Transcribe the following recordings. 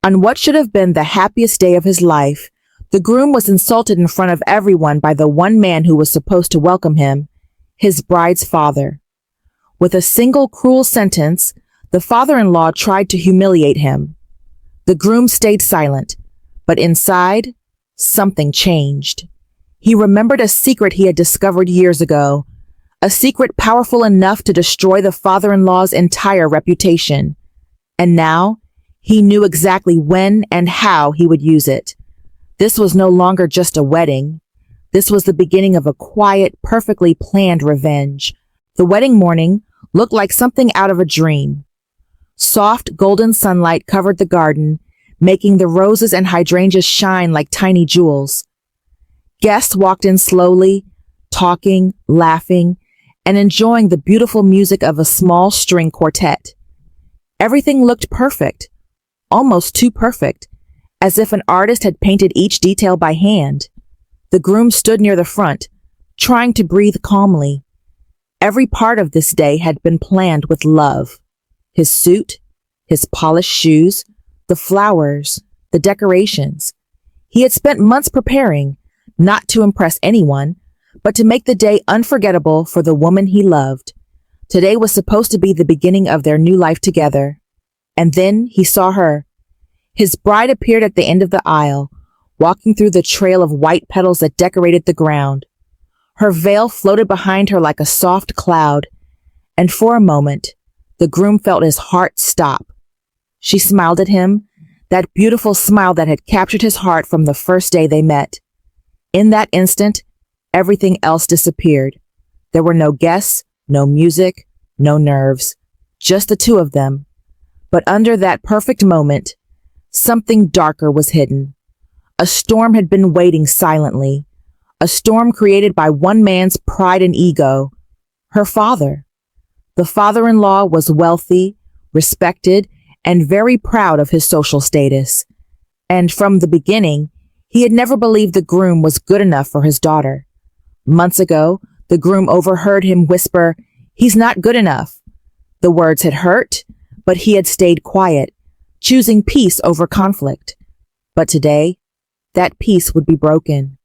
On what should have been the happiest day of his life, the groom was insulted in front of everyone by the one man who was supposed to welcome him, his bride's father. With a single cruel sentence, the father-in-law tried to humiliate him. The groom stayed silent, but inside, something changed. He remembered a secret he had discovered years ago, a secret powerful enough to destroy the father-in-law's entire reputation. And now, he knew exactly when and how he would use it. This was no longer just a wedding. This was the beginning of a quiet, perfectly planned revenge. The wedding morning looked like something out of a dream. Soft, golden sunlight covered the garden, making the roses and hydrangeas shine like tiny jewels. Guests walked in slowly, talking, laughing, and enjoying the beautiful music of a small string quartet. Everything looked perfect, almost too perfect, as if an artist had painted each detail by hand. The groom stood near the front, trying to breathe calmly. Every part of this day had been planned with love. His suit, his polished shoes, the flowers, the decorations. He had spent months preparing, not to impress anyone, but to make the day unforgettable for the woman he loved. Today was supposed to be the beginning of their new life together. And then he saw her. His bride appeared at the end of the aisle, walking through the trail of white petals that decorated the ground. Her veil floated behind her like a soft cloud, and for a moment, the groom felt his heart stop. She smiled at him, that beautiful smile that had captured his heart from the first day they met. In that instant, everything else disappeared. There were no guests, no music, no nerves, just the two of them. But under that perfect moment, something darker was hidden. A storm had been waiting silently, a storm created by one man's pride and ego, her father. The father-in-law was wealthy, respected, and very proud of his social status. And from the beginning, he had never believed the groom was good enough for his daughter. Months ago, the groom overheard him whisper, "He's not good enough." The words had hurt, but he had stayed quiet, choosing peace over conflict. But today, that peace would be broken.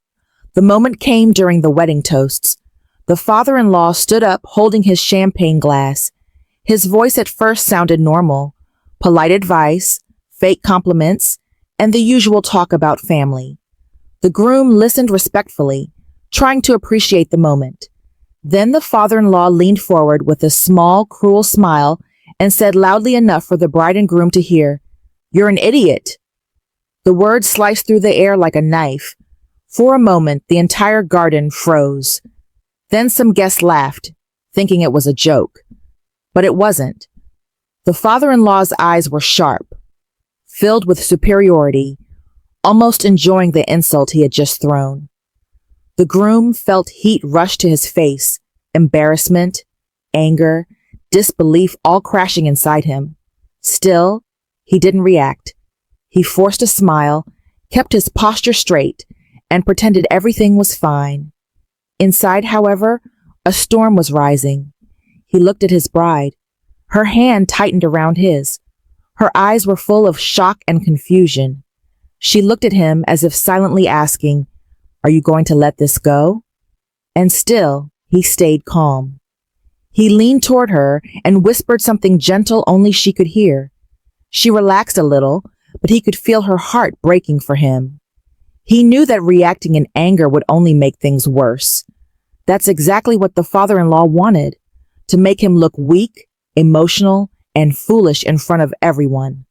The moment came during the wedding toasts. The father-in-law stood up holding his champagne glass. His voice at first sounded normal, polite advice, fake compliments, and the usual talk about family. The groom listened respectfully, trying to appreciate the moment. Then the father-in-law leaned forward with a small, cruel smile and said loudly enough for the bride and groom to hear, "You're an idiot." The words sliced through the air like a knife. For a moment, the entire garden froze. Then some guests laughed, thinking it was a joke. But it wasn't. The father-in-law's eyes were sharp, filled with superiority, almost enjoying the insult he had just thrown. The groom felt heat rush to his face, embarrassment, anger, disbelief all crashing inside him. Still, he didn't react. He forced a smile, kept his posture straight, and pretended everything was fine. Inside, however, a storm was rising. He looked at his bride. Her hand tightened around his. Her eyes were full of shock and confusion. She looked at him as if silently asking, "Are you going to let this go?" And still, he stayed calm. He leaned toward her and whispered something gentle only she could hear. She relaxed a little, but he could feel her heart breaking for him. He knew that reacting in anger would only make things worse. That's exactly what the father-in-law wanted, to make him look weak, emotional, and foolish in front of everyone.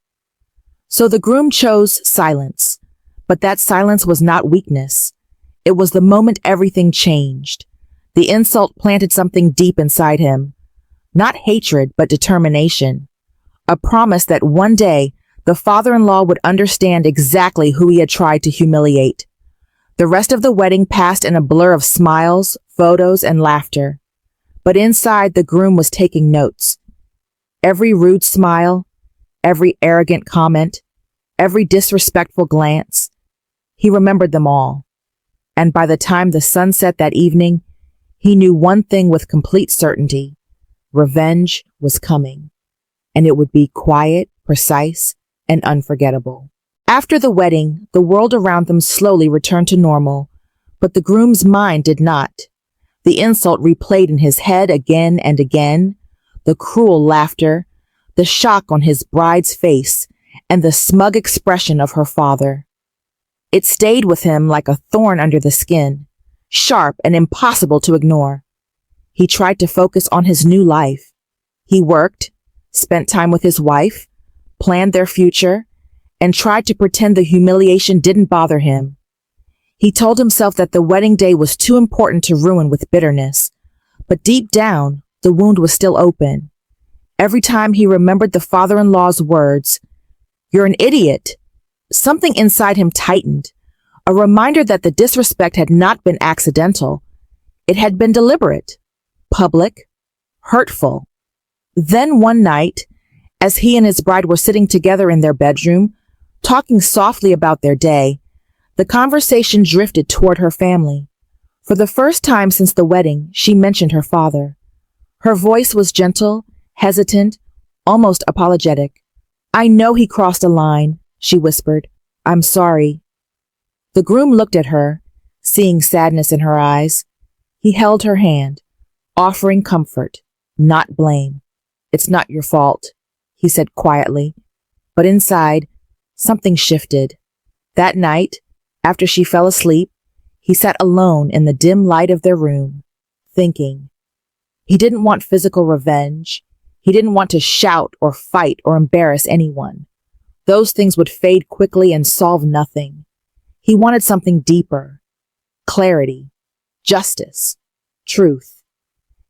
So the groom chose silence, but that silence was not weakness. It was the moment everything changed. The insult planted something deep inside him. Not hatred, but determination. A promise that one day the father-in-law would understand exactly who he had tried to humiliate. The rest of the wedding passed in a blur of smiles, photos, and laughter. But inside, the groom was taking notes. Every rude smile, every arrogant comment, every disrespectful glance, he remembered them all. And by the time the sun set that evening, he knew one thing with complete certainty. Revenge was coming, and it would be quiet, precise, and unforgettable. After the wedding, the world around them slowly returned to normal, but the groom's mind did not. The insult replayed in his head again and again, the cruel laughter, the shock on his bride's face, and the smug expression of her father. It stayed with him like a thorn under the skin, sharp and impossible to ignore. He tried to focus on his new life. He worked, spent time with his wife, planned their future, and tried to pretend the humiliation didn't bother him. He told himself that the wedding day was too important to ruin with bitterness, but deep down, the wound was still open. Every time he remembered the father-in-law's words, "You're an idiot," something inside him tightened, a reminder that the disrespect had not been accidental. It had been deliberate, public, hurtful. Then one night, as he and his bride were sitting together in their bedroom, talking softly about their day, the conversation drifted toward her family. For the first time since the wedding, she mentioned her father. Her voice was gentle, hesitant, almost apologetic. "I know he crossed a line," she whispered. "I'm sorry." The groom looked at her, seeing sadness in her eyes. He held her hand, offering comfort, not blame. "It's not your fault," he said quietly. But inside, something shifted. That night, after she fell asleep, he sat alone in the dim light of their room, thinking. He didn't want physical revenge. He didn't want to shout or fight or embarrass anyone. Those things would fade quickly and solve nothing. He wanted something deeper. Clarity, justice, truth.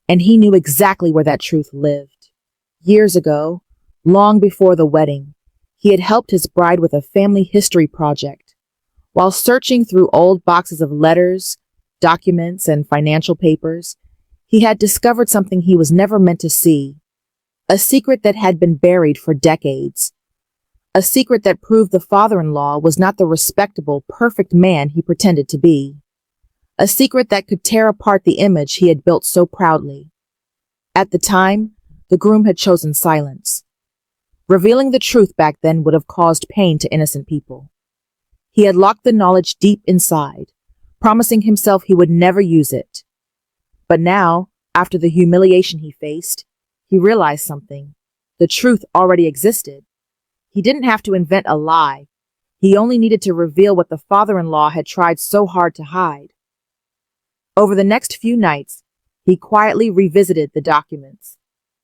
And he knew exactly where that truth lived. Years ago, long before the wedding, he had helped his bride with a family history project. While searching through old boxes of letters, documents, and financial papers, he had discovered something he was never meant to see. A secret that had been buried for decades. A secret that proved the father-in-law was not the respectable, perfect man he pretended to be. A secret that could tear apart the image he had built so proudly. At the time, the groom had chosen silence. Revealing the truth back then would have caused pain to innocent people. He had locked the knowledge deep inside, promising himself he would never use it. But now, after the humiliation he faced, he realized something. The truth already existed. He didn't have to invent a lie. He only needed to reveal what the father-in-law had tried so hard to hide. Over the next few nights, he quietly revisited the documents.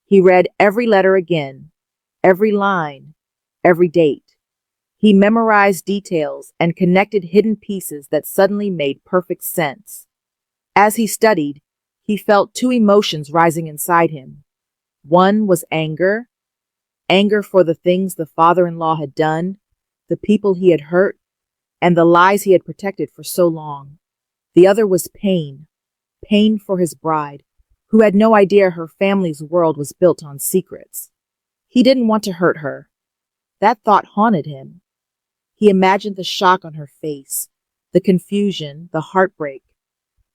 He read every letter again, every line, every date. He memorized details and connected hidden pieces that suddenly made perfect sense. As he studied, he felt two emotions rising inside him. One was anger, anger for the things the father-in-law had done, the people he had hurt, and the lies he had protected for so long. The other was pain, pain for his bride, who had no idea her family's world was built on secrets. He didn't want to hurt her. That thought haunted him. He imagined the shock on her face, the confusion, the heartbreak.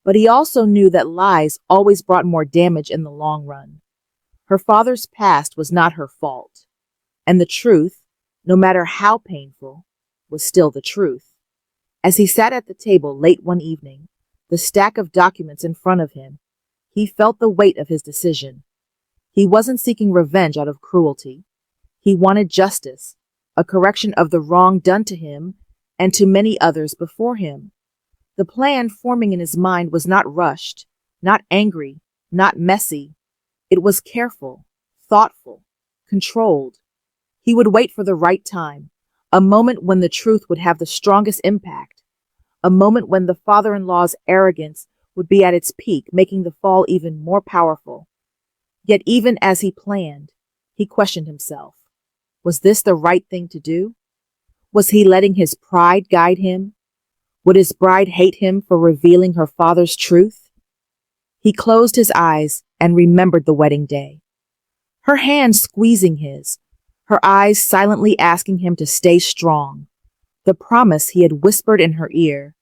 But he also knew that lies always brought more damage in the long run. Her father's past was not her fault. And the truth, no matter how painful, was still the truth. As he sat at the table late one evening, the stack of documents in front of him, he felt the weight of his decision. He wasn't seeking revenge out of cruelty. He wanted justice, a correction of the wrong done to him and to many others before him. The plan forming in his mind was not rushed, not angry, not messy. It was careful, thoughtful, controlled. He would wait for the right time, a moment when the truth would have the strongest impact, a moment when the father-in-law's arrogance would be at its peak, making the fall even more powerful. Yet even as he planned, he questioned himself. Was this the right thing to do? Was he letting his pride guide him? Would his bride hate him for revealing her father's truth? He closed his eyes and remembered the wedding day. Her hand squeezing his, her eyes silently asking him to stay strong. The promise he had whispered in her ear.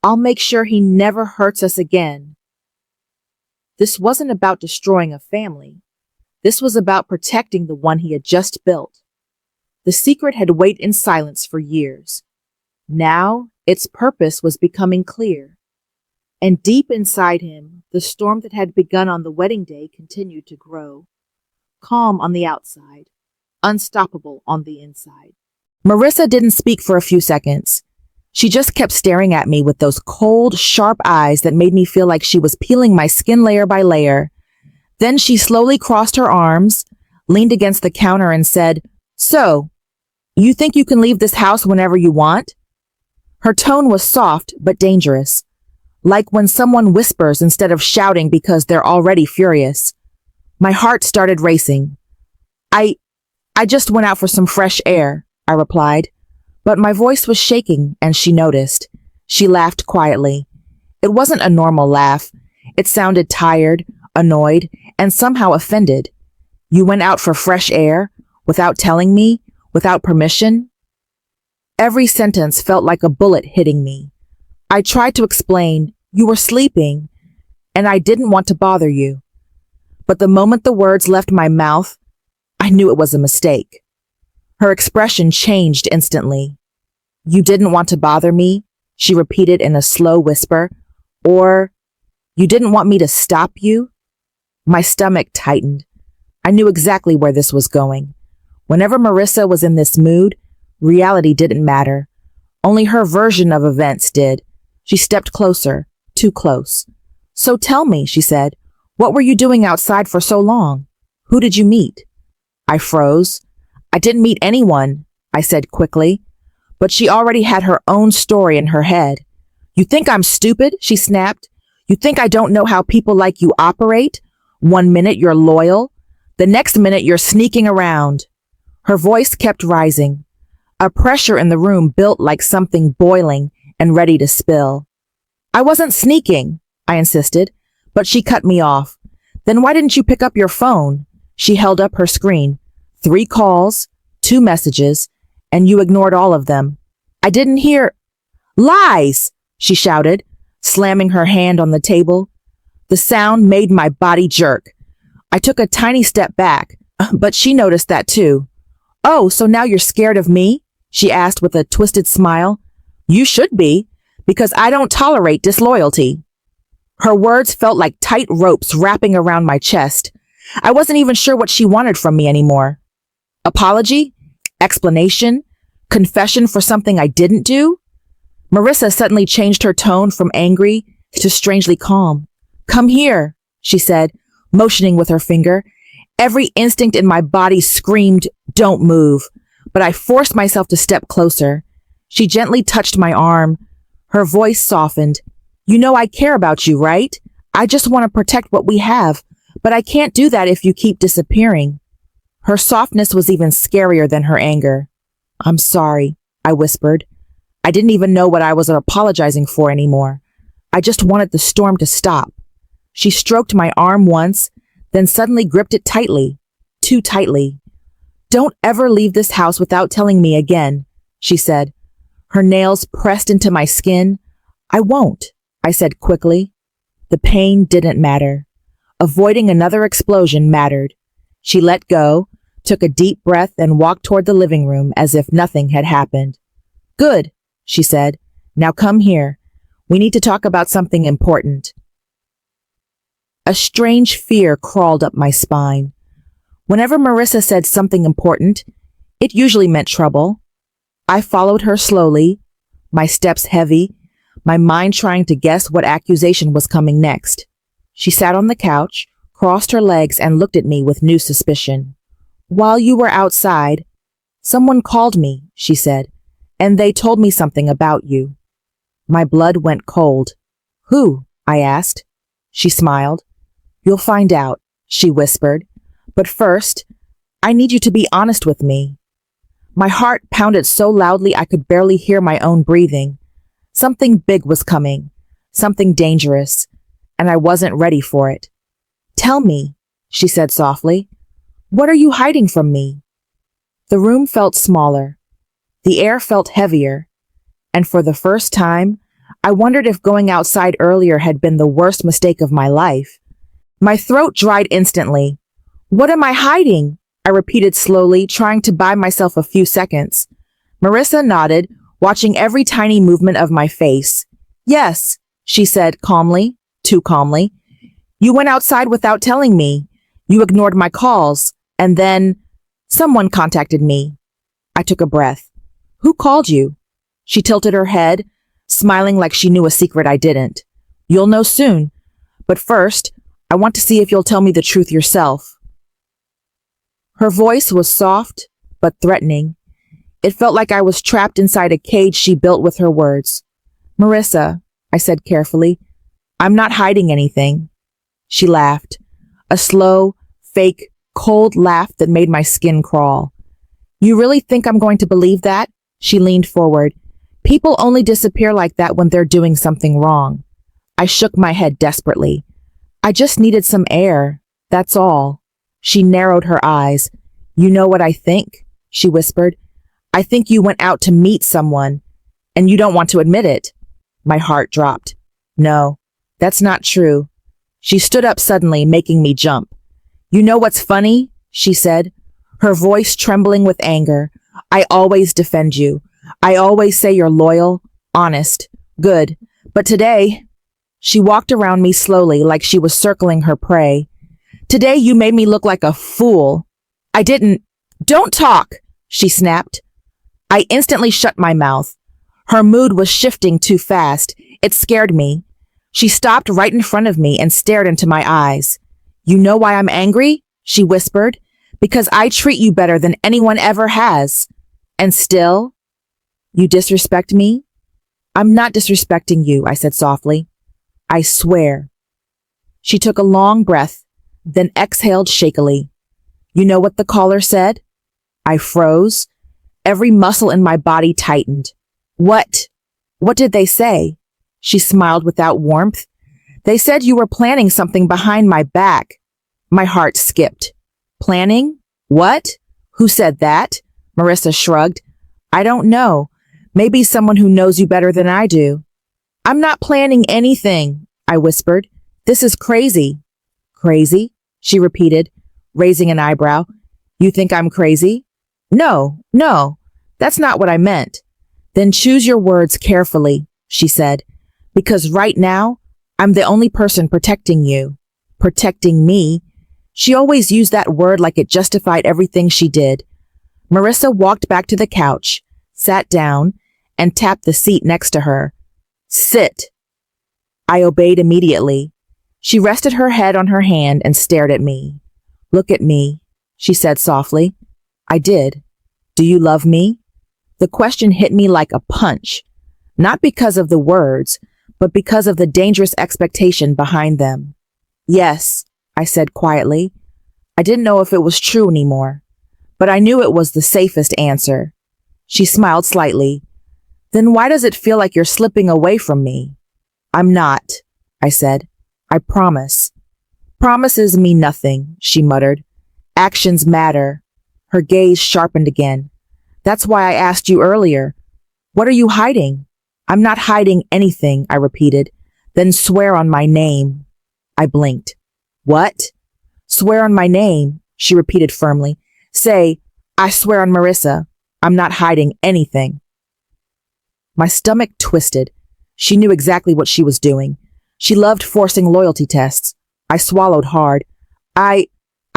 "I'll make sure he never hurts us again." This wasn't about destroying a family. This was about protecting the one he had just built. The secret had waited in silence for years. Now, its purpose was becoming clear. And deep inside him, the storm that had begun on the wedding day continued to grow. Calm on the outside, unstoppable on the inside. Marissa didn't speak for a few seconds. She just kept staring at me with those cold, sharp eyes that made me feel like she was peeling my skin layer by layer. Then she slowly crossed her arms, leaned against the counter and said, "So, you think you can leave this house whenever you want?" Her tone was soft but dangerous, like when someone whispers instead of shouting because they're already furious. My heart started racing. I just went out for some fresh air," I replied, but my voice was shaking and she noticed. She laughed quietly. It wasn't a normal laugh. It sounded tired, annoyed, and somehow offended. "You went out for fresh air? Without telling me? Without permission?" Every sentence felt like a bullet hitting me. I tried to explain, "You were sleeping, and I didn't want to bother you." But the moment the words left my mouth, I knew it was a mistake. Her expression changed instantly. "You didn't want to bother me?" she repeated in a slow whisper. "Or, you didn't want me to stop you?" My stomach tightened. I knew exactly where this was going. Whenever Marissa was in this mood, reality didn't matter. Only her version of events did. She stepped closer, too close. "So tell me," she said, "what were you doing outside for so long? Who did you meet?" I froze. "I didn't meet anyone," I said quickly, but she already had her own story in her head. "You think I'm stupid?" she snapped. "You think I don't know how people like you operate? One minute you're loyal, the next minute you're sneaking around." Her voice kept rising. A pressure in the room built like something boiling and ready to spill. "I wasn't sneaking," I insisted, but she cut me off. "Then why didn't you pick up your phone?" She held up her screen. 3 calls, 2 messages, and you ignored all of them. "I didn't hear—" "Lies!" she shouted, slamming her hand on the table. The sound made my body jerk. I took a tiny step back, but she noticed that too. "Oh, so now you're scared of me?" she asked with a twisted smile. "You should be, because I don't tolerate disloyalty." Her words felt like tight ropes wrapping around my chest. I wasn't even sure what she wanted from me anymore. Apology? Explanation? Confession for something I didn't do? Marissa suddenly changed her tone from angry to strangely calm. "Come here," she said, motioning with her finger. Every instinct in my body screamed, "Don't move," but I forced myself to step closer. She gently touched my arm. Her voice softened. "You know I care about you, right? I just want to protect what we have, but I can't do that if you keep disappearing." Her softness was even scarier than her anger. "I'm sorry," I whispered. I didn't even know what I was apologizing for anymore. I just wanted the storm to stop. She stroked my arm once, then suddenly gripped it tightly, too tightly. "Don't ever leave this house without telling me again," she said. Her nails pressed into my skin. "I won't," I said quickly. The pain didn't matter. Avoiding another explosion mattered. She let go, took a deep breath, and walked toward the living room as if nothing had happened. "Good," she said. "Now come here. We need to talk about something important." A strange fear crawled up my spine. Whenever Marissa said something important, it usually meant trouble. I followed her slowly, my steps heavy, my mind trying to guess what accusation was coming next. She sat on the couch, crossed her legs, and looked at me with new suspicion. "While you were outside, someone called me," she said, "and they told me something about you." My blood went cold. "Who?" I asked. She smiled. "You'll find out," she whispered. "But first, I need you to be honest with me." My heart pounded so loudly I could barely hear my own breathing. Something big was coming, something dangerous, and I wasn't ready for it. "Tell me," she said softly. "What are you hiding from me?" The room felt smaller. The air felt heavier. And for the first time, I wondered if going outside earlier had been the worst mistake of my life. My throat dried instantly. "What am I hiding?" I repeated slowly, trying to buy myself a few seconds. Marissa nodded, watching every tiny movement of my face. Yes, she said calmly, too calmly. You went outside without telling me. You ignored my calls, and then someone contacted me. I took a breath. Who called you? She tilted her head, smiling like she knew a secret I didn't. You'll know soon. But first, I want to see if you'll tell me the truth yourself. Her voice was soft, but threatening. It felt like I was trapped inside a cage she built with her words. Marissa, I said carefully, I'm not hiding anything. She laughed, a slow, fake, cold laugh that made my skin crawl. You really think I'm going to believe that? She leaned forward. People only disappear like that when they're doing something wrong. I shook my head desperately. I just needed some air, that's all. She narrowed her eyes. You know what I think? She whispered. I think you went out to meet someone, and you don't want to admit it. My heart dropped. No, that's not true. She stood up suddenly, making me jump. You know what's funny? She said, her voice trembling with anger. I always defend you. I always say you're loyal, honest, good. But today, she walked around me slowly like she was circling her prey. Today you made me look like a fool. I didn't. Don't talk, she snapped. I instantly shut my mouth. Her mood was shifting too fast. It scared me. She stopped right in front of me and stared into my eyes. You know why I'm angry? She whispered. Because I treat you better than anyone ever has. And still, you disrespect me? I'm not disrespecting you, I said softly. I swear. She took a long breath, then exhaled shakily. You know what the caller said? I froze. Every muscle in my body tightened. What? What did they say? She smiled without warmth. They said you were planning something behind my back. My heart skipped. Planning? What? Who said that? Marissa shrugged. I don't know. Maybe someone who knows you better than I do. I'm not planning anything, I whispered. This is crazy. Crazy? She repeated, raising an eyebrow. You think I'm crazy? No, that's not what I meant. Then choose your words carefully, she said, because right now, I'm the only person protecting you. Protecting me. She always used that word like it justified everything she did. Marissa walked back to the couch, sat down, and tapped the seat next to her. Sit. I obeyed immediately. She rested her head on her hand and stared at me. Look at me, she said softly. I did. Do you love me? The question hit me like a punch, not because of the words, but because of the dangerous expectation behind them. Yes, I said quietly. I didn't know if it was true anymore, but I knew it was the safest answer. She smiled slightly. Then why does it feel like you're slipping away from me? I'm not, I said. I promise. Promises mean nothing, she muttered. Actions matter. Her gaze sharpened again. That's why I asked you earlier. What are you hiding? I'm not hiding anything, I repeated. Then swear on my name. I blinked. What? Swear on my name, she repeated firmly. Say, I swear on Marissa. I'm not hiding anything. My stomach twisted. She knew exactly what she was doing. She loved forcing loyalty tests. I swallowed hard. I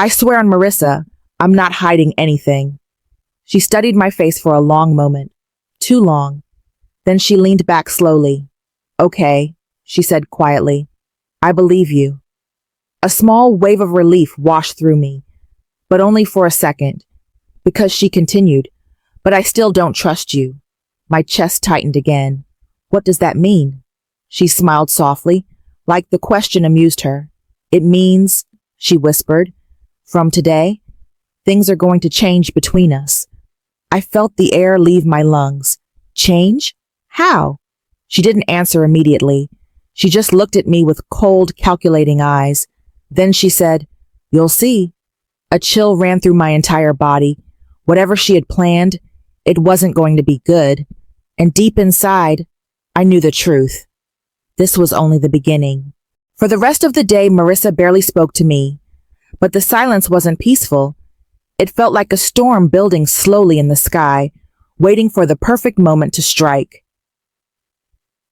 swear on Marissa, I'm not hiding anything. She studied my face for a long moment. Too long. Then she leaned back slowly. Okay, she said quietly. I believe you. A small wave of relief washed through me, but only for a second, because she continued, but I still don't trust you. My chest tightened again. What does that mean? She smiled softly, like the question amused her. It means, she whispered, from today, things are going to change between us. I felt the air leave my lungs. Change? How? She didn't answer immediately. She just looked at me with cold, calculating eyes. Then she said, You'll see. A chill ran through my entire body. Whatever she had planned, it wasn't going to be good. And deep inside, I knew the truth. This was only the beginning. For the rest of the day, Marissa barely spoke to me. But the silence wasn't peaceful. It felt like a storm building slowly in the sky, waiting for the perfect moment to strike.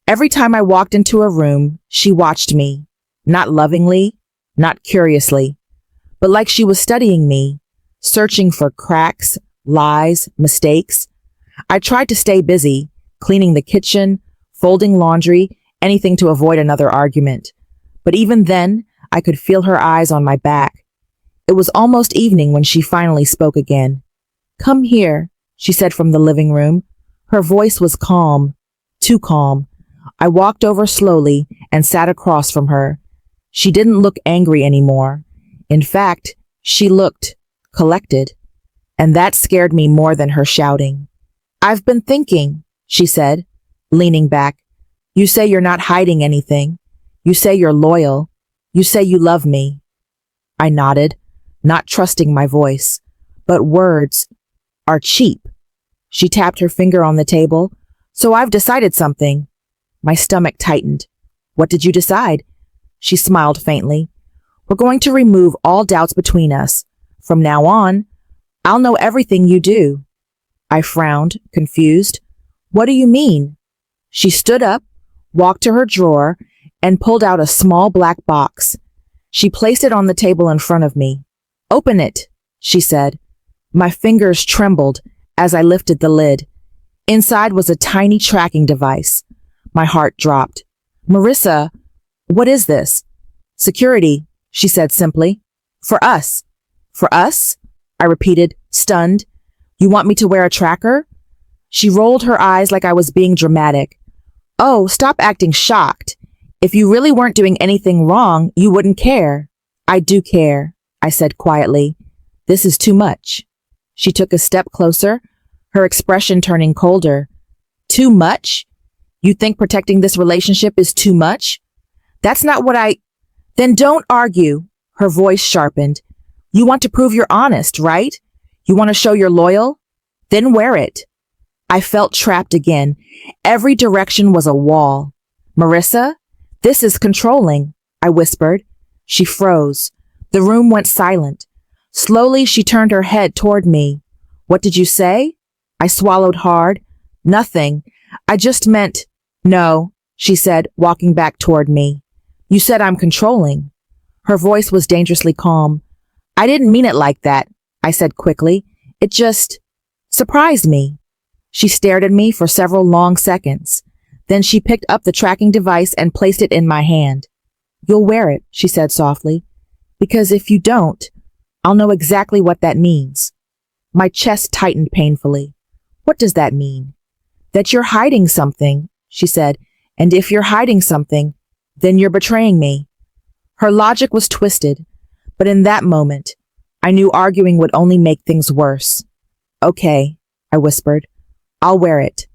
Every time I walked into a room, she watched me, not lovingly, not curiously, but like she was studying me, searching for cracks, lies, mistakes. I tried to stay busy, cleaning the kitchen, folding laundry, anything to avoid another argument. But even then, I could feel her eyes on my back. It was almost evening when she finally spoke again. "Come here," she said from the living room. Her voice was calm, too calm. I walked over slowly and sat across from her. She didn't look angry anymore. In fact, she looked collected, and that scared me more than her shouting. "I've been thinking," she said, leaning back. "You say you're not hiding anything. You say you're loyal. You say you love me." I nodded, not trusting my voice. "But words are cheap." She tapped her finger on the table. "So I've decided something." My stomach tightened. "What did you decide?" She smiled faintly. "We're going to remove all doubts between us. From now on, I'll know everything you do." I frowned, confused. "What do you mean?" She stood up, walked to her drawer, and pulled out a small black box. She placed it on the table in front of me. "Open it," she said. My fingers trembled as I lifted the lid. Inside was a tiny tracking device. My heart dropped. "Marissa, what is this?" "Security," she said simply. "For us." "For us?" I repeated, stunned. "You want me to wear a tracker?" She rolled her eyes like I was being dramatic. "Oh, stop acting shocked. If you really weren't doing anything wrong, you wouldn't care." "I do care," I said quietly. "This is too much." She took a step closer, her expression turning colder. "Too much? You think protecting this relationship is too much?" "That's not what I—" "Then don't argue." Her voice sharpened. "You want to prove you're honest, right? You want to show you're loyal? Then wear it." I felt trapped again. Every direction was a wall. "Marissa, this is controlling," I whispered. She froze. The room went silent. Slowly, she turned her head toward me. "What did you say?" I swallowed hard. "Nothing. I just meant—" "No," she said, walking back toward me. "You said I'm controlling." Her voice was dangerously calm. "I didn't mean it like that," I said quickly. "It just surprised me." She stared at me for several long seconds. Then she picked up the tracking device and placed it in my hand. "You'll wear it," she said softly, "because if you don't, I'll know exactly what that means." My chest tightened painfully. "What does that mean?" "That you're hiding something," she said, "and if you're hiding something, then you're betraying me." Her logic was twisted, but in that moment, I knew arguing would only make things worse. "Okay," I whispered. "I'll wear it."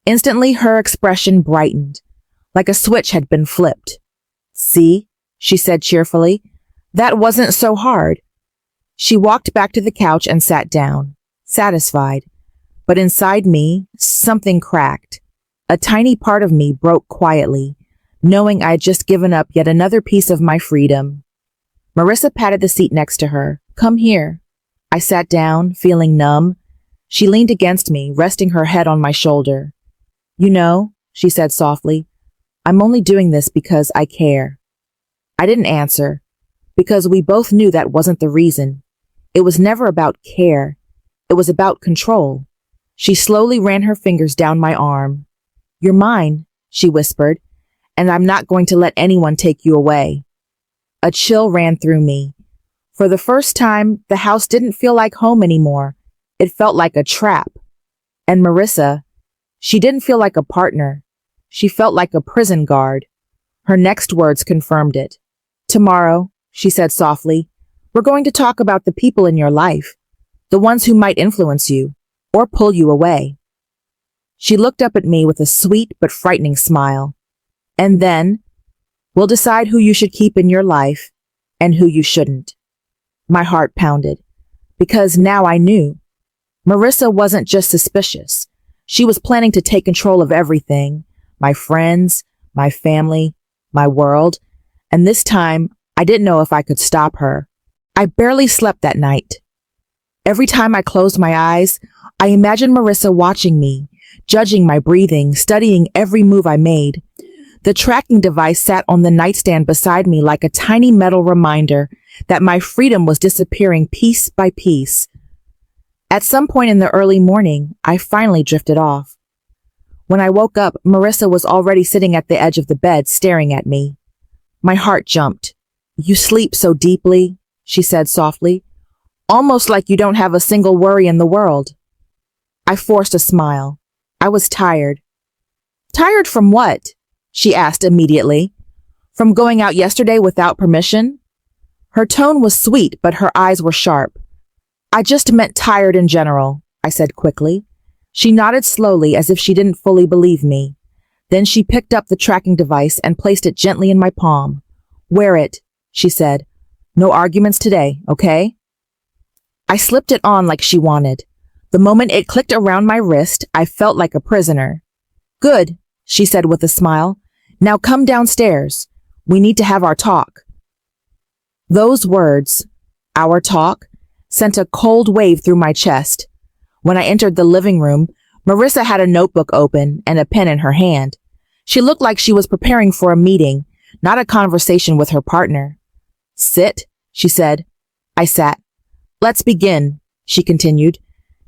Instantly, her expression brightened, like a switch had been flipped. "See," she said cheerfully, "that wasn't so hard." She walked back to the couch and sat down, satisfied. But inside me, something cracked. A tiny part of me broke quietly, knowing I had just given up yet another piece of my freedom. Marissa patted the seat next to her. "Come here." I sat down, feeling numb. She leaned against me, resting her head on my shoulder. "You know," she said softly, "I'm only doing this because I care." I didn't answer, because we both knew that wasn't the reason. It was never about care. It was about control. She slowly ran her fingers down my arm. "You're mine," she whispered, "and I'm not going to let anyone take you away." A chill ran through me. For the first time, the house didn't feel like home anymore. It felt like a trap. And Marissa, she didn't feel like a partner. She felt like a prison guard. Her next words confirmed it. "Tomorrow," she said softly, "we're going to talk about the people in your life, the ones who might influence you or pull you away." She looked up at me with a sweet but frightening smile. "And then, we'll decide who you should keep in your life and who you shouldn't." My heart pounded, because now I knew. Marissa wasn't just suspicious. She was planning to take control of everything, my friends, my family, my world, and this time I didn't know if I could stop her. I barely slept that night. Every time I closed my eyes, I imagined Marissa watching me, judging my breathing, studying every move I made. The tracking device sat on the nightstand beside me like a tiny metal reminder that my freedom was disappearing piece by piece. At some point in the early morning, I finally drifted off. When I woke up, Marissa was already sitting at the edge of the bed, staring at me. My heart jumped. "You sleep so deeply," she said softly, "almost like you don't have a single worry in the world." I forced a smile. I was tired. "Tired from what?" she asked immediately. "From going out yesterday without permission?" Her tone was sweet, but her eyes were sharp. "I just meant tired in general," I said quickly. She nodded slowly as if she didn't fully believe me. Then she picked up the tracking device and placed it gently in my palm. "Wear it," she said. "No arguments today, okay?" I slipped it on like she wanted. The moment it clicked around my wrist, I felt like a prisoner. "Good," she said with a smile. "Now come downstairs. We need to have our talk." Those words, "our talk," sent a cold wave through my chest. When I entered the living room, Marissa had a notebook open and a pen in her hand. She looked like she was preparing for a meeting, not a conversation with her partner. "Sit," she said. I sat. "Let's begin," she continued.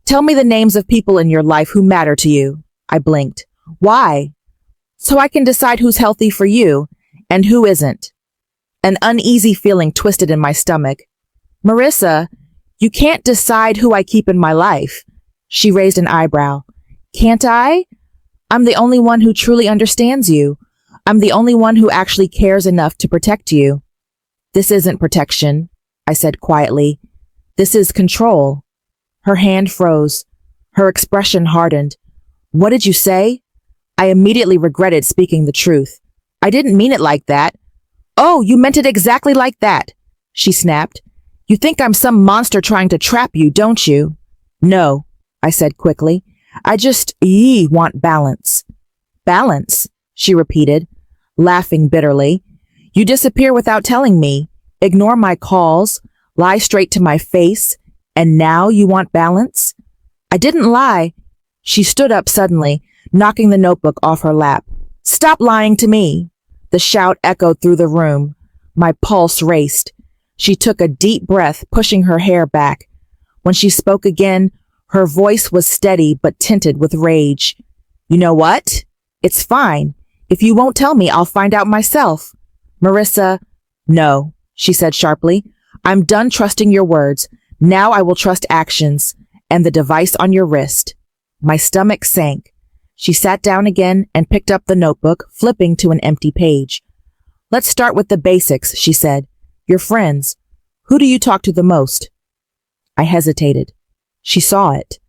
"Tell me the names of people in your life who matter to you." I blinked. "Why?" "So I can decide who's healthy for you and who isn't." An uneasy feeling twisted in my stomach. "Marissa, you can't decide who I keep in my life." She raised an eyebrow. "Can't I? I'm the only one who truly understands you. I'm the only one who actually cares enough to protect you." "This isn't protection," I said quietly. "This is control." Her hand froze. Her expression hardened. "What did you say?" I immediately regretted speaking the truth. "I didn't mean it like that." "Oh, you meant it exactly like that," she snapped. "You think I'm some monster trying to trap you, don't you?" "No," I said quickly. "I just, want balance." "Balance," she repeated, laughing bitterly. "You disappear without telling me, ignore my calls, lie straight to my face, and now you want balance?" "I didn't lie." She stood up suddenly, knocking the notebook off her lap. "Stop lying to me." The shout echoed through the room. My pulse raced. She took a deep breath, pushing her hair back. When she spoke again, her voice was steady but tinted with rage. "You know what? It's fine. If you won't tell me, I'll find out myself." "Marissa." "No," she said sharply. "I'm done trusting your words. Now I will trust actions and the device on your wrist." My stomach sank. She sat down again and picked up the notebook, flipping to an empty page. "Let's start with the basics," she said. "Your friends. Who do you talk to the most?" I hesitated. She saw it.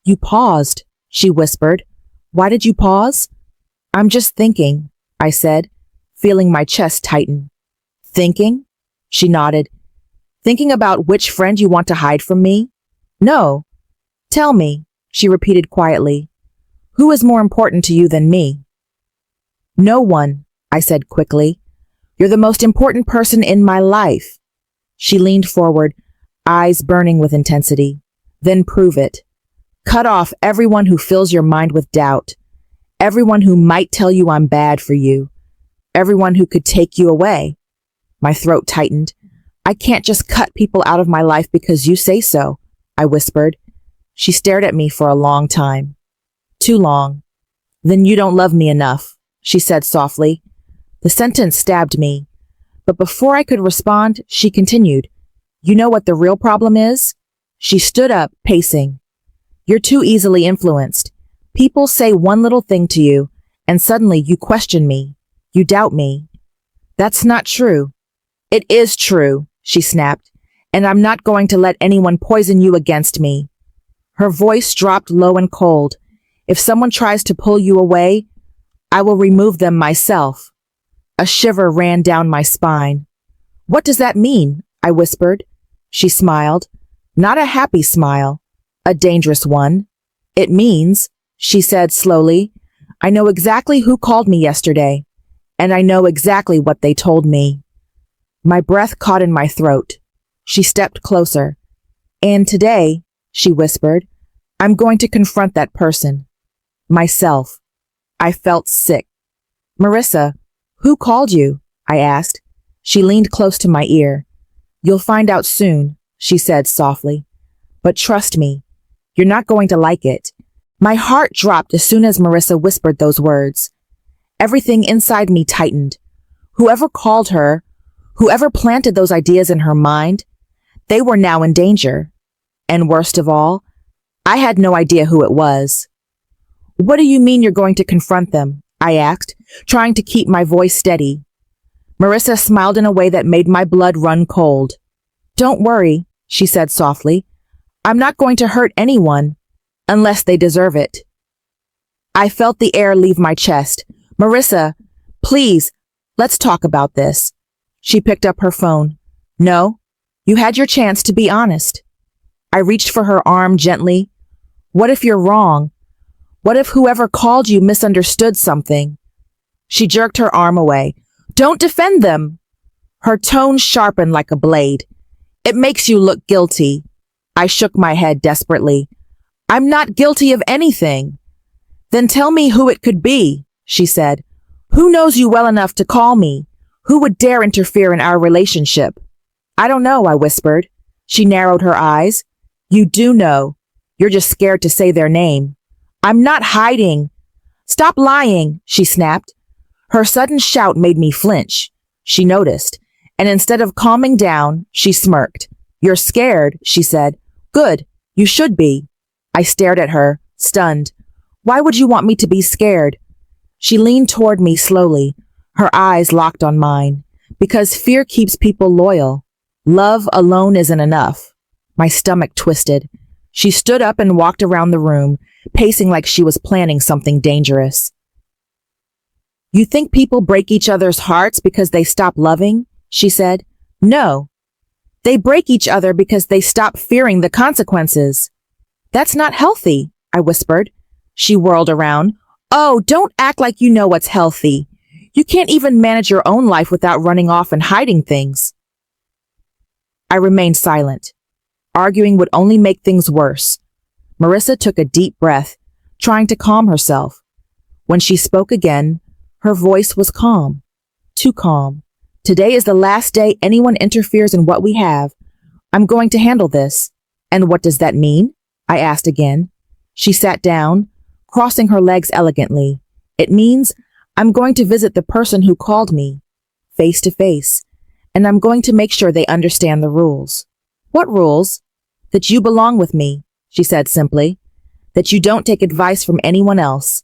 "You paused," she whispered. "Why did you pause?" "I'm just thinking," I said, feeling my chest tighten. "Thinking?" She nodded. "Thinking about which friend you want to hide from me?" "No." "Tell me," she repeated quietly. "Who is more important to you than me?" "No one," I said quickly. "You're the most important person in my life." She leaned forward, eyes burning with intensity. "Then prove it. Cut off everyone who fills your mind with doubt. Everyone who might tell you I'm bad for you. Everyone who could take you away." My throat tightened. "I can't just cut people out of my life because you say so," I whispered. She stared at me for a long time. "Too long." "Then you don't love me enough," she said softly. The sentence stabbed me. But before I could respond, she continued. "You know what the real problem is?" She stood up, pacing. "You're too easily influenced. People say one little thing to you, and suddenly you question me. You doubt me." "That's not true." "It is true," she snapped, "and I'm not going to let anyone poison you against me." Her voice dropped low and cold. "If someone tries to pull you away, I will remove them myself." A shiver ran down my spine. "What does that mean?" I whispered. She smiled. Not a happy smile, a dangerous one. "It means," she said slowly, "I know exactly who called me yesterday, and I know exactly what they told me." My breath caught in my throat. She stepped closer. And today, she whispered, I'm going to confront that person. Myself. I felt sick. Marissa, who called you? I asked. She leaned close to my ear. You'll find out soon, she said softly. But trust me, you're not going to like it. My heart dropped as soon as Marissa whispered those words. Everything inside me tightened. Whoever called her, whoever planted those ideas in her mind, they were now in danger. And worst of all, I had no idea who it was. What do you mean you're going to confront them? I asked, trying to keep my voice steady. Marissa smiled in a way that made my blood run cold. Don't worry, she said softly. I'm not going to hurt anyone, unless they deserve it. I felt the air leave my chest. Marissa, please, let's talk about this. She picked up her phone. No, you had your chance to be honest. I reached for her arm gently. What if you're wrong? What if whoever called you misunderstood something? She jerked her arm away. Don't defend them. Her tone sharpened like a blade. It makes you look guilty. I shook my head desperately. I'm not guilty of anything. Then tell me who it could be, she said. Who knows you well enough to call me? Who would dare interfere in our relationship? I don't know, I whispered. She narrowed her eyes. You do know. You're just scared to say their name. I'm not hiding. Stop lying, she snapped. Her sudden shout made me flinch. She noticed, and instead of calming down, she smirked. You're scared, she said. Good, you should be. I stared at her, stunned. Why would you want me to be scared? She leaned toward me slowly, her eyes locked on mine. Because fear keeps people loyal. Love alone isn't enough. My stomach twisted. She stood up and walked around the room, pacing like she was planning something dangerous. You think people break each other's hearts because they stop loving? She said. No. They break each other because they stop fearing the consequences. That's not healthy, I whispered. She whirled around. Oh, don't act like you know what's healthy. You can't even manage your own life without running off and hiding things. I remained silent. Arguing would only make things worse. Marissa took a deep breath, trying to calm herself. When she spoke again, her voice was calm. Too calm. Today is the last day anyone interferes in what we have. I'm going to handle this. And what does that mean? I asked again. She sat down, crossing her legs elegantly. It means I'm going to visit the person who called me, face to face, and I'm going to make sure they understand the rules. What rules? That you belong with me, she said simply. That you don't take advice from anyone else.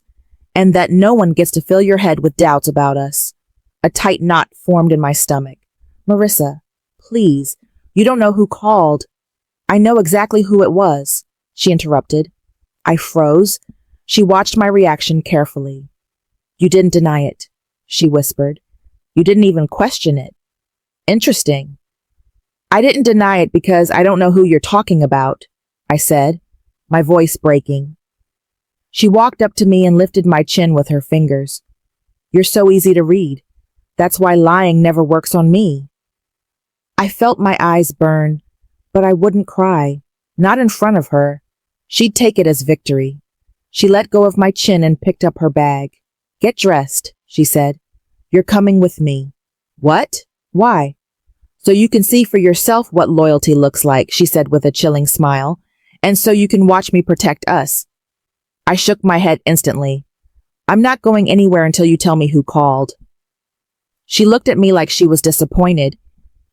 And that no one gets to fill your head with doubts about us. A tight knot formed in my stomach. Marissa, please, you don't know who called. I know exactly who it was, she interrupted. I froze. She watched my reaction carefully. You didn't deny it, she whispered. You didn't even question it. Interesting. I didn't deny it because I don't know who you're talking about, I said, my voice breaking. She walked up to me and lifted my chin with her fingers. You're so easy to read. That's why lying never works on me. I felt my eyes burn, but I wouldn't cry, not in front of her. She'd take it as victory. She let go of my chin and picked up her bag. Get dressed, she said. You're coming with me. What? Why? So you can see for yourself what loyalty looks like, she said with a chilling smile, and so you can watch me protect us. I shook my head instantly. I'm not going anywhere until you tell me who called. She looked at me like she was disappointed.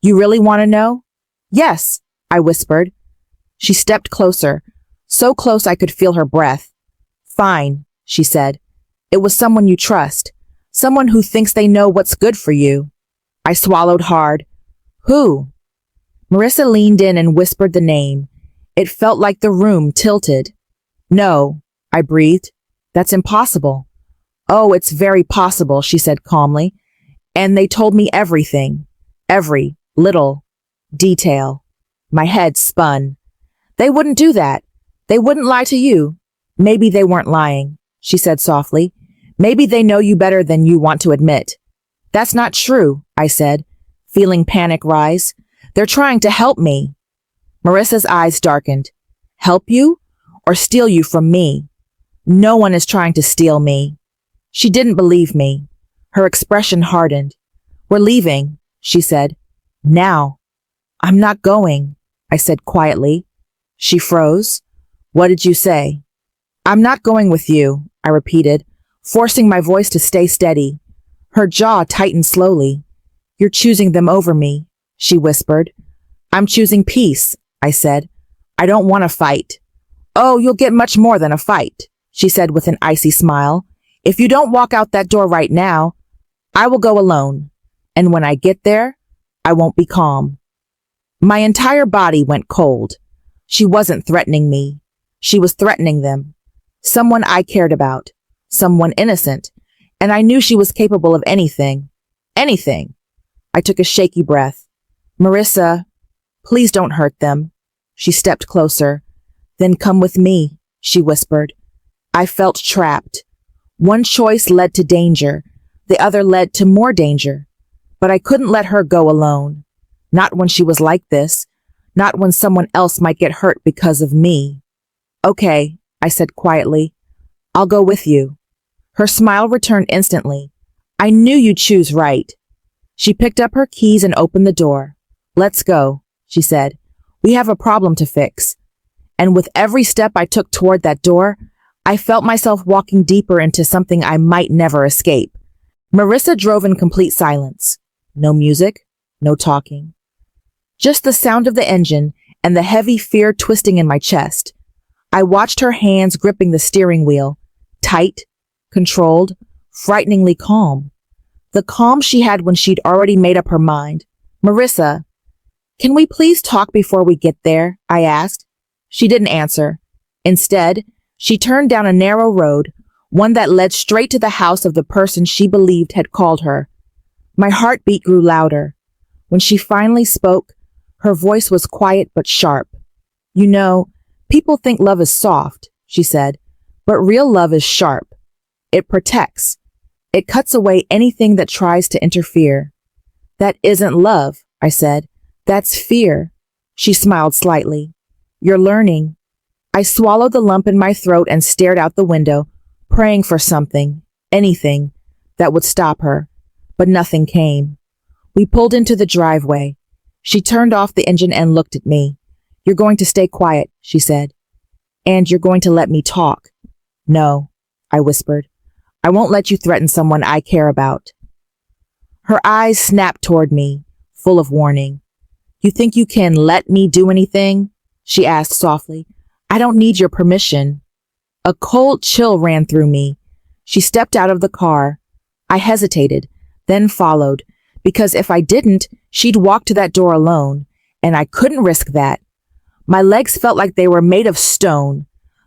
You really want to know? Yes, I whispered. She stepped closer, so close I could feel her breath. Fine, she said. It was someone you trust, someone who thinks they know what's good for you. I swallowed hard. Who? Marissa leaned in and whispered the name. It felt like the room tilted. No, I breathed. That's impossible. Oh, it's very possible, she said calmly. And they told me everything. Every little detail. My head spun. They wouldn't do that. They wouldn't lie to you. Maybe they weren't lying, she said softly. Maybe they know you better than you want to admit. That's not true, I said, feeling panic rise. They're trying to help me. Marissa's eyes darkened. Help you? Or steal you from me? No one is trying to steal me. She didn't believe me. Her expression hardened. We're leaving, she said. Now. I'm not going, I said quietly. She froze. What did you say? I'm not going with you, I repeated, forcing my voice to stay steady. Her jaw tightened slowly. You're choosing them over me, she whispered. I'm choosing peace, I said. I don't want to fight. Oh, you'll get much more than a fight, she said with an icy smile. If you don't walk out that door right now, I will go alone. And when I get there, I won't be calm. My entire body went cold. She wasn't threatening me. She was threatening them. Someone I cared about. Someone innocent. And I knew she was capable of anything. Anything. I took a shaky breath. Marissa, please don't hurt them. She stepped closer. Then come with me, she whispered. I felt trapped. One choice led to danger. The other led to more danger. But I couldn't let her go alone. Not when she was like this. Not when someone else might get hurt because of me. Okay, I said quietly. I'll go with you. Her smile returned instantly. I knew you'd choose right. She picked up her keys and opened the door. Let's go, she said. We have a problem to fix. And with every step I took toward that door, I felt myself walking deeper into something I might never escape. Marissa drove in complete silence. No music, no talking. Just the sound of the engine and the heavy fear twisting in my chest. I watched her hands gripping the steering wheel, tight, controlled, frighteningly calm. The calm she had when she'd already made up her mind. Marissa, can we please talk before we get there? I asked. She didn't answer. Instead, she turned down a narrow road, one that led straight to the house of the person she believed had called her. My heartbeat grew louder. When she finally spoke, her voice was quiet but sharp. You know, people think love is soft, she said, but real love is sharp. It protects. It cuts away anything that tries to interfere. That isn't love, I said. That's fear. She smiled slightly. You're learning. I swallowed the lump in my throat and stared out the window, praying for something, anything, that would stop her. But nothing came. We pulled into the driveway. She turned off the engine and looked at me. You're going to stay quiet, she said. And you're going to let me talk. No, I whispered. I won't let you threaten someone I care about. Her eyes snapped toward me, full of warning. You think you can let me do anything? She asked softly. I don't need your permission. A cold chill ran through me. She stepped out of the car. I hesitated, then followed, because if I didn't, she'd walk to that door alone, and I couldn't risk that. My legs felt like they were made of stone.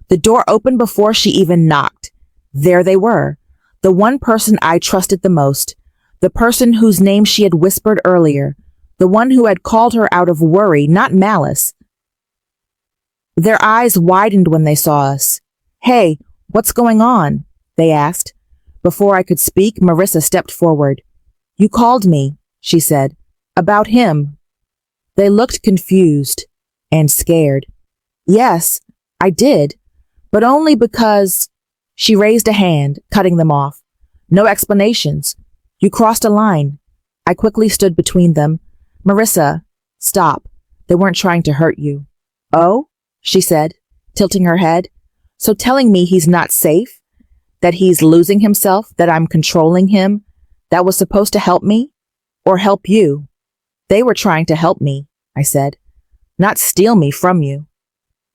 The door opened before she even knocked. There they were, the one person I trusted the most, the person whose name she had whispered earlier, the one who had called her out of worry, not malice. Their eyes widened when they saw us. Hey, what's going on? They asked. Before I could speak, Marissa stepped forward. You called me, she said. About him. They looked confused and scared. Yes, I did, but only because... She raised a hand, cutting them off. No explanations. You crossed a line. I quickly stood between them. Marissa, stop. They weren't trying to hurt you. Oh? She said, tilting her head. So telling me he's not safe? That he's losing himself? That I'm controlling him? That was supposed to help me? Or help you? They were trying to help me, I said. Not steal me from you.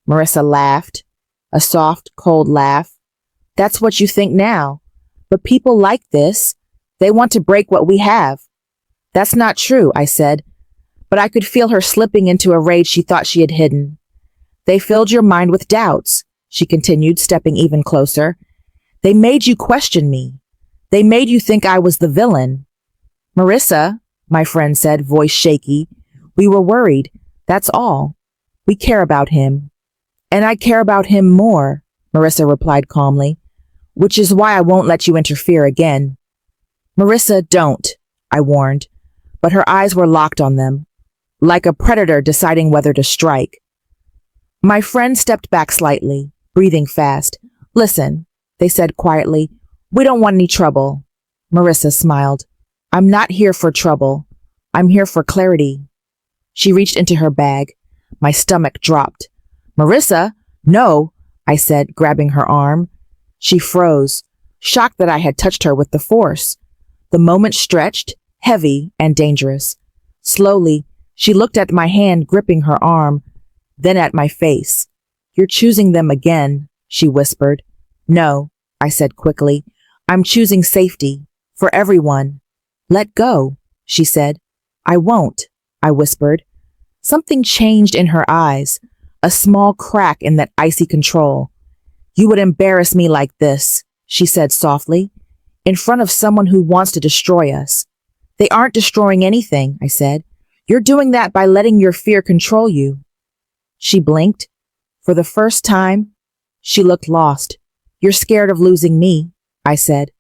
Marissa laughed. A soft, cold laugh. That's what you think now. But people like this. They want to break what we have. That's not true, I said. But I could feel her slipping into a rage she thought she had hidden. They filled your mind with doubts, she continued, stepping even closer. They made you question me. They made you think I was the villain. Marissa, my friend said, voice shaky, we were worried. That's all. We care about him. And I care about him more, Marissa replied calmly, which is why I won't let you interfere again. Marissa, don't, I warned, but her eyes were locked on them. like a predator deciding whether to strike. My friend stepped back slightly, breathing fast. Listen, they said quietly, we don't want any trouble. Marissa smiled. I'm not here for trouble. I'm here for clarity. She reached into her bag. My stomach dropped. Marissa, no, I said, grabbing her arm. She froze, shocked that I had touched her with the force. The moment stretched, heavy and dangerous. Slowly, she looked at my hand gripping her arm, then at my face. You're choosing them again, she whispered. No, I said quickly. I'm choosing safety. For everyone. Let go, she said. I won't, I whispered. Something changed in her eyes, a small crack in that icy control. You would embarrass me like this, she said softly, in front of someone who wants to destroy us. They aren't destroying anything, I said. You're doing that by letting your fear control you. She blinked. For the first time, she looked lost. You're scared of losing me, I said,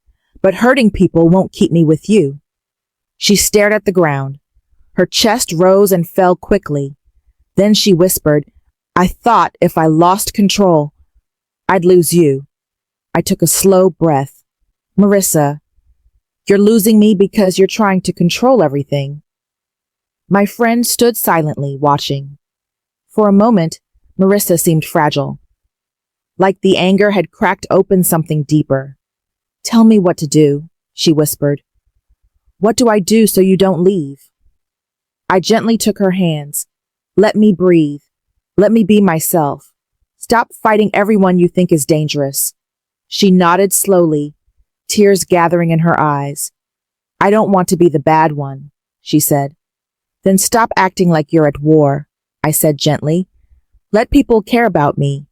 but hurting people won't keep me with you. She stared at the ground. Her chest rose and fell quickly. Then she whispered, I thought if I lost control, I'd lose you. I took a slow breath. Marissa, you're losing me because you're trying to control everything. My friend stood silently, watching. For a moment, Marissa seemed fragile. Like the anger had cracked open something deeper. Tell me what to do, she whispered. What do I do so you don't leave? I gently took her hands. Let me breathe. Let me be myself. Stop fighting everyone you think is dangerous. She nodded slowly, tears gathering in her eyes. I don't want to be the bad one, she said. Then stop acting like you're at war, I said gently. Let people care about me.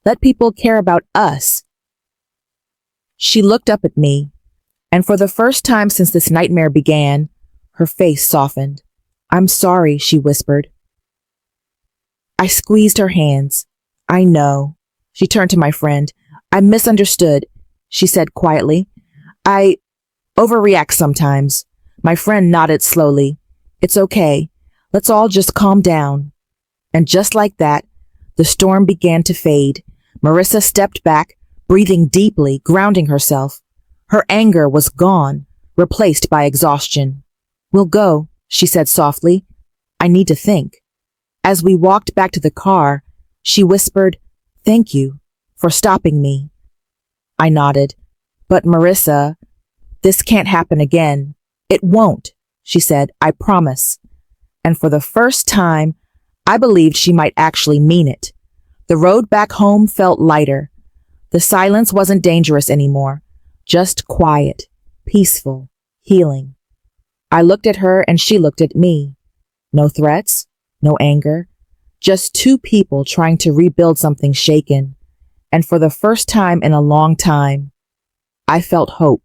Let people care about us. She looked up at me, and for the first time since this nightmare began, her face softened. I'm sorry, she whispered. I squeezed her hands. I know. She turned to my friend. I misunderstood, she said quietly. I overreact sometimes. My friend nodded slowly. It's okay. Let's all just calm down. And just like that, the storm began to fade. Marissa stepped back, breathing deeply, grounding herself. Her anger was gone, replaced by exhaustion. We'll go, she said softly. I need to think. As we walked back to the car, she whispered, Thank you for stopping me. I nodded. But Marissa, this can't happen again. It won't, she said, I promise. And for the first time, I believed she might actually mean it. The road back home felt lighter. The silence wasn't dangerous anymore, just quiet, peaceful, healing. I looked at her and she looked at me. No threats, no anger, just two people trying to rebuild something shaken. And for the first time in a long time, I felt hope.